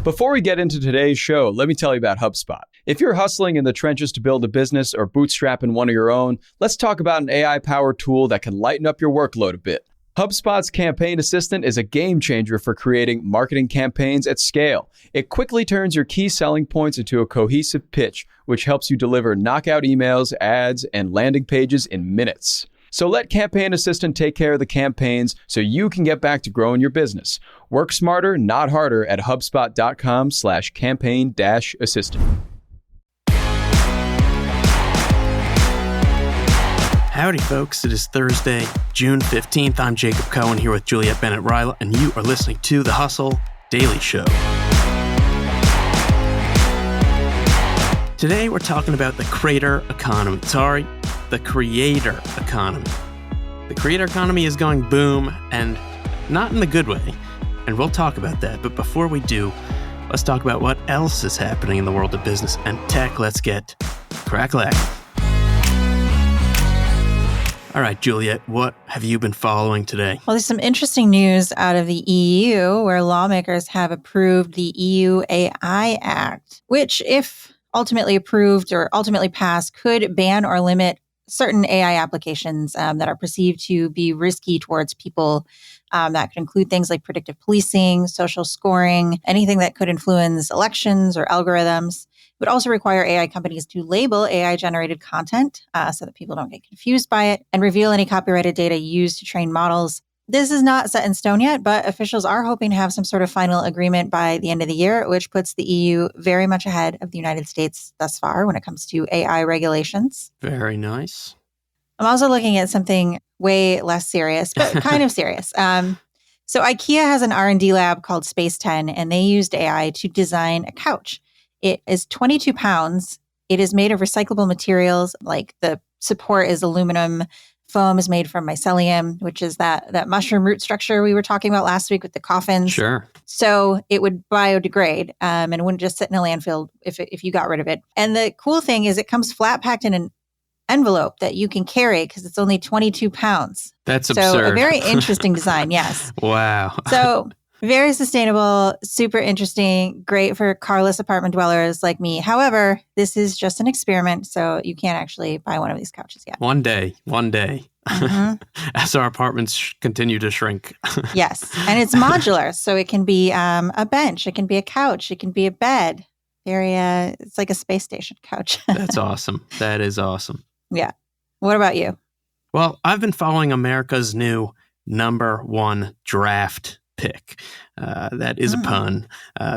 Before we get into today's show, let me tell you about HubSpot. If you're hustling in the trenches to build a business or bootstrapping one of your own, let's talk about an AI-powered tool that can lighten up your workload a bit. HubSpot's Campaign Assistant is a game changer for creating marketing campaigns at scale. It quickly turns your key selling points into a cohesive pitch, which helps you deliver knockout emails, ads, and landing pages in minutes. So let Campaign Assistant take care of the campaigns so you can get back to growing your business. Work smarter, not harder at HubSpot.com/campaign-assistant. Howdy, folks. It is Thursday, June 15th. I'm Jacob Cohen here with Juliet, Bennett, Rylah, and you are listening to The Hustle Daily Show. Today, we're talking about the creator economy. The creator economy. The creator economy is going boom, and not in the good way. And we'll talk about that. But before we do, let's talk about what else is happening in the world of business and tech. Let's get crack-lacking. All right, Juliet, what have you been following today? Well, there's some interesting news out of the EU where lawmakers have approved the EU AI Act, which, if ultimately approved or ultimately passed, could ban or limit certain AI applications that are perceived to be risky towards people. That could include things like predictive policing, social scoring, anything that could influence elections or algorithms. It would also require AI companies to label AI-generated content so that people don't get confused by it and reveal any copyrighted data used to train models. This is not set in stone yet, but officials are hoping to have some sort of final agreement by the end of the year, which puts the EU very much ahead of the United States thus far when it comes to AI regulations. Very nice. I'm also looking at something way less serious, but kind of serious. So IKEA has an R&D lab called Space 10, and they used AI to design a couch. It is 22 pounds. It is made of recyclable materials, like the support is aluminum. Foam is made from mycelium, which is that mushroom root structure we were talking about last week with the coffins. Sure. So it would biodegrade and it wouldn't just sit in a landfill if you got rid of it. And the cool thing is it comes flat packed in an envelope that you can carry because it's only 22 pounds. That's so absurd. A very interesting design, yes. Wow. So very sustainable, super interesting, great for carless apartment dwellers like me. However, this is just an experiment, so you can't actually buy one of these couches yet. One day. Mm-hmm. As our apartments continue to shrink. Yes, and it's modular, so it can be a bench, it can be a couch, it can be a bed. It's like a space station couch. That's awesome. That is awesome. Yeah. What about you? Well, I've been following America's new number one draft pick. That is a pun.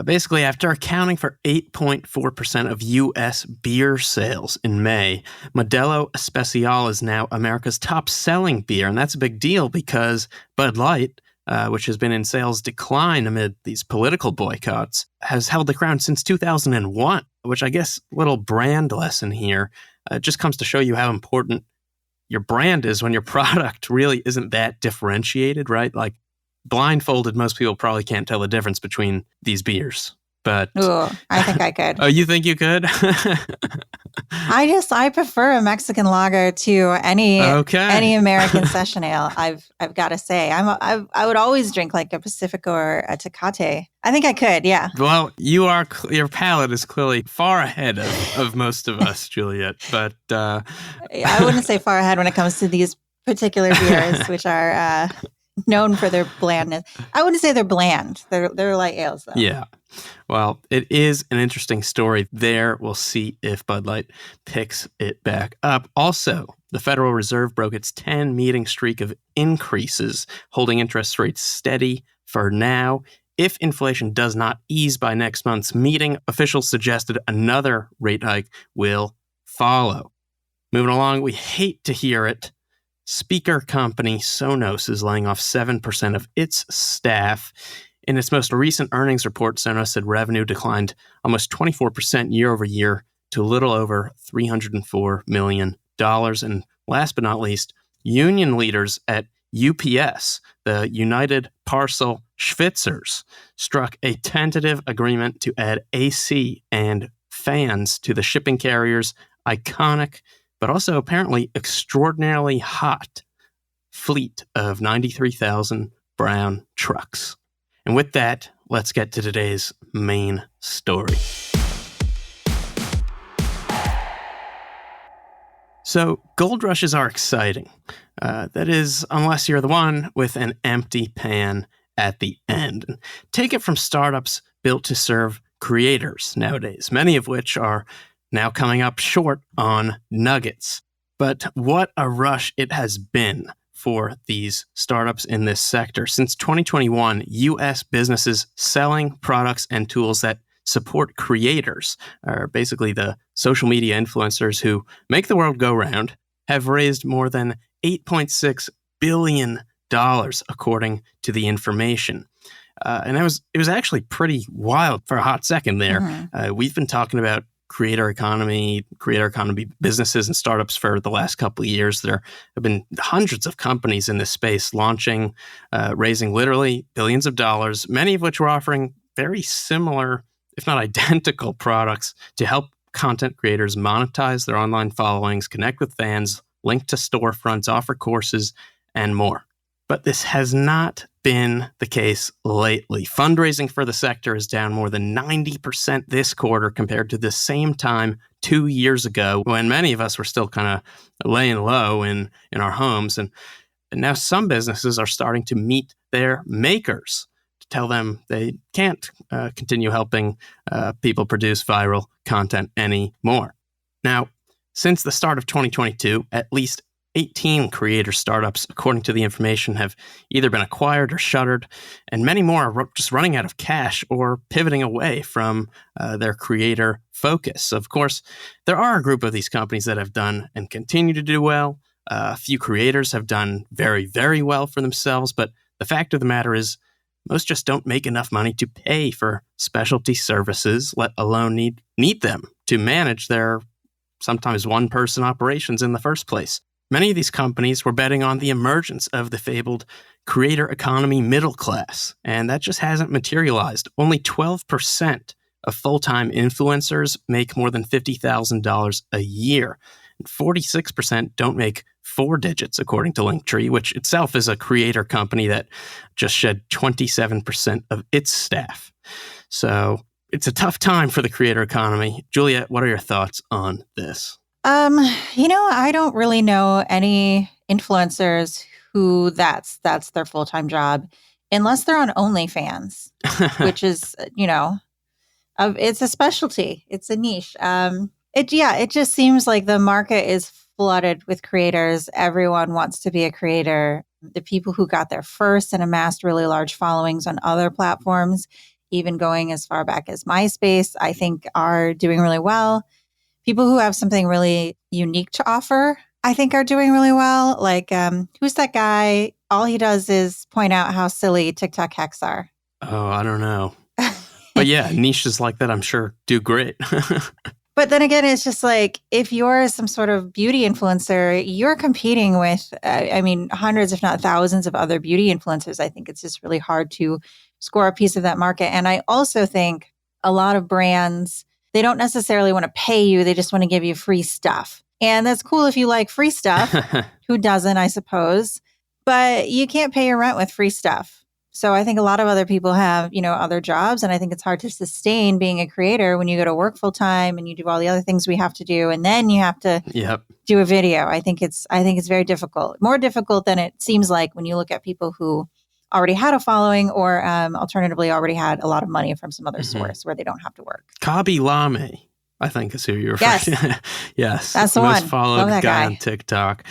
Basically, after accounting for 8.4% of U.S. beer sales in May, Modelo Especial is now America's top-selling beer, and that's a big deal because Bud Light, which has been in sales decline amid these political boycotts, has held the crown since 2001, which I guess little brand lesson here just comes to show you how important your brand is when your product really isn't that differentiated, right? Like, blindfolded, most people probably can't tell the difference between these beers. But ooh, I think I could. Oh, you think you could? I prefer a Mexican lager to any American session ale. I've got to say, I would always drink like a Pacifico or a Tecate. I think I could, yeah. Well, your palate is clearly far ahead of most of us, Juliet. But I wouldn't say far ahead when it comes to these particular beers, which are known for their blandness. I wouldn't say they're bland. They're light ales, though. Yeah. Well, it is an interesting story there. We'll see if Bud Light picks it back up. Also, the Federal Reserve broke its 10-meeting streak of increases, holding interest rates steady for now. If inflation does not ease by next month's meeting, officials suggested another rate hike will follow. Moving along, we hate to hear it. Speaker company Sonos is laying off 7% of its staff. In its most recent earnings report, Sonos said revenue declined almost 24% year over year to a little over $304 million. And last but not least, union leaders at UPS, the United Parcel Schwitzers, struck a tentative agreement to add AC and fans to the shipping carrier's iconic, but also apparently extraordinarily hot fleet of 93,000 brown trucks. And with that, let's get to today's main story. So gold rushes are exciting. That is, unless you're the one with an empty pan at the end. Take it from startups built to serve creators nowadays, many of which are now coming up short on nuggets. But what a rush it has been for these startups in this sector. Since 2021, U.S. businesses selling products and tools that support creators, or basically the social media influencers who make the world go round, have raised more than $8.6 billion, according to the information. And it was actually pretty wild for a hot second there. Mm-hmm. We've been talking about creator economy businesses and startups for the last couple of years. There have been hundreds of companies in this space launching, raising literally billions of dollars, many of which were offering very similar, if not identical, products to help content creators monetize their online followings, connect with fans, link to storefronts, offer courses, and more. But this has not been the case lately. Fundraising for the sector is down more than 90% this quarter compared to the same time 2 years ago, when many of us were still kind of laying low in our homes. And now some businesses are starting to meet their makers to tell them they can't continue helping people produce viral content anymore. Now, since the start of 2022, at least 18 creator startups, according to the information, have either been acquired or shuttered, and many more are just running out of cash or pivoting away from their creator focus. Of course, there are a group of these companies that have done and continue to do well. A few creators have done very, very well for themselves, but the fact of the matter is most just don't make enough money to pay for specialty services, let alone need them to manage their sometimes one-person operations in the first place. Many of these companies were betting on the emergence of the fabled creator economy middle class, and that just hasn't materialized. Only 12% of full-time influencers make more than $50,000 a year, and 46% don't make 4 digits, according to Linktree, which itself is a creator company that just shed 27% of its staff. So it's a tough time for the creator economy. Juliet, what are your thoughts on this? I don't really know any influencers who that's their full-time job, unless they're on OnlyFans, which is, it's a specialty. It's a niche. It just seems like the market is flooded with creators. Everyone wants to be a creator. The people who got there first and amassed really large followings on other platforms, even going as far back as MySpace, I think are doing really well. People who have something really unique to offer, I think, are doing really well. Like, who's that guy? All he does is point out how silly TikTok hacks are. Oh, I don't know. But yeah, niches like that, I'm sure, do great. But then again, it's just like, if you're some sort of beauty influencer, you're competing with, hundreds, if not thousands of other beauty influencers. I think it's just really hard to score a piece of that market. And I also think a lot of brands, they don't necessarily want to pay you. They just want to give you free stuff. And that's cool if you like free stuff. Who doesn't, I suppose? But you can't pay your rent with free stuff. So I think a lot of other people have, other jobs. And I think it's hard to sustain being a creator when you go to work full time and you do all the other things we have to do. And then you have to do a video. I think it's very difficult, more difficult than it seems like when you look at people who already had a following or alternatively already had a lot of money from some other source where they don't have to work. Kabi Lame, I think is who you're referring to. Yes. That's the most one. followed guy on TikTok.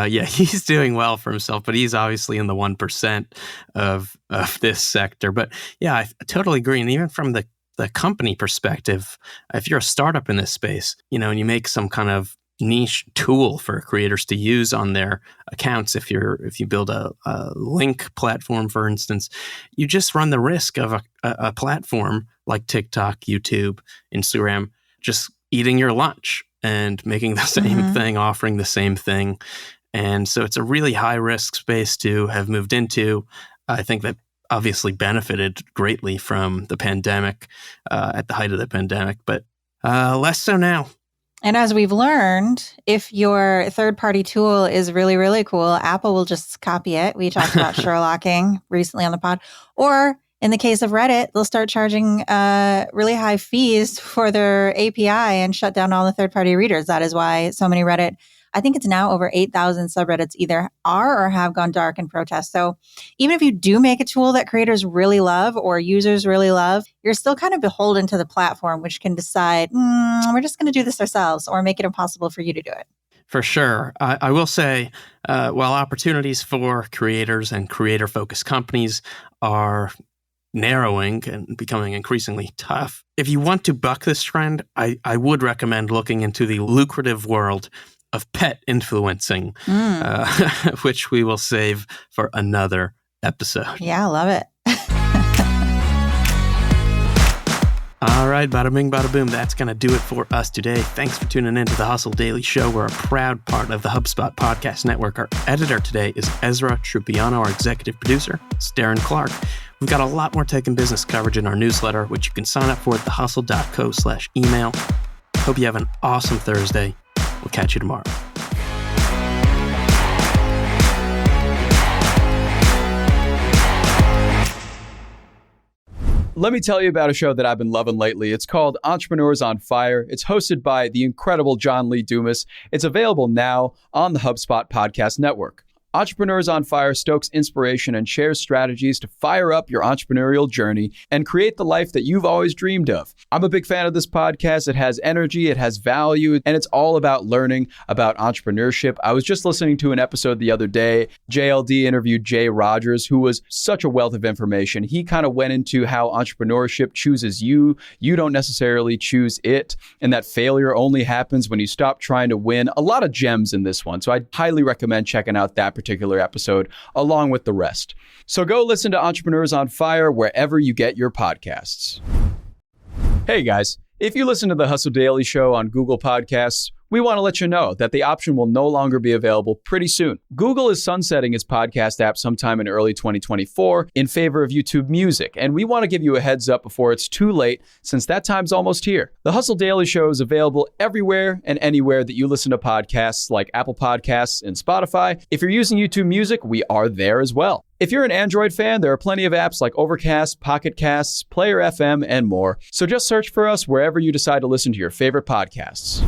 He's doing well for himself, but he's obviously in the 1% of this sector. But yeah, I totally agree. And even from the company perspective, if you're a startup in this space, and you make some kind of niche tool for creators to use on their accounts, if you build a link platform, for instance, you just run the risk of a platform like TikTok, YouTube, Instagram, just eating your lunch and making the same thing, offering the same thing. And so it's a really high risk space to have moved into. I think that obviously benefited greatly from the pandemic, at the height of the pandemic, but less so now. And as we've learned, if your third-party tool is really, really cool, Apple will just copy it. We talked about Sherlocking recently on the pod. Or in the case of Reddit, they'll start charging really high fees for their API and shut down all the third-party readers. That is why so many Reddit, I think it's now over 8,000 subreddits either are or have gone dark in protest. So even if you do make a tool that creators really love or users really love, you're still kind of beholden to the platform, which can decide, we're just going to do this ourselves or make it impossible for you to do it. For sure. I will say, while opportunities for creators and creator-focused companies are narrowing and becoming increasingly tough, if you want to buck this trend, I would recommend looking into the lucrative world of pet influencing, which we will save for another episode. Yeah, I love it. All right, bada bing, bada boom. That's going to do it for us today. Thanks for tuning in to the Hustle Daily Show. We're a proud part of the HubSpot Podcast Network. Our editor today is Ezra Trupiano. Our executive producer is Darren Clarke. We've got a lot more tech and business coverage in our newsletter, which you can sign up for at thehustle.co/email. Hope you have an awesome Thursday. We'll catch you tomorrow. Let me tell you about a show that I've been loving lately. It's called Entrepreneurs on Fire. It's hosted by the incredible John Lee Dumas. It's available now on the HubSpot Podcast Network. Entrepreneurs on Fire stokes inspiration and shares strategies to fire up your entrepreneurial journey and create the life that you've always dreamed of. I'm a big fan of this podcast. It has energy, it has value, and it's all about learning about entrepreneurship. I was just listening to an episode the other day. JLD interviewed Jay Rogers, who was such a wealth of information. He kind of went into how entrepreneurship chooses you. You don't necessarily choose it, and that failure only happens when you stop trying to win. A lot of gems in this one. So I highly recommend checking out that particular episode along with the rest. So go listen to Entrepreneurs on Fire wherever you get your podcasts. Hey guys, if you listen to the Hustle Daily Show on Google Podcasts, we want to let you know that the option will no longer be available pretty soon. Google is sunsetting its podcast app sometime in early 2024 in favor of YouTube Music, and we want to give you a heads up before it's too late since that time's almost here. The Hustle Daily Show is available everywhere and anywhere that you listen to podcasts like Apple Podcasts and Spotify. If you're using YouTube Music, we are there as well. If you're an Android fan, there are plenty of apps like Overcast, Pocket Casts, Player FM, and more. So just search for us wherever you decide to listen to your favorite podcasts.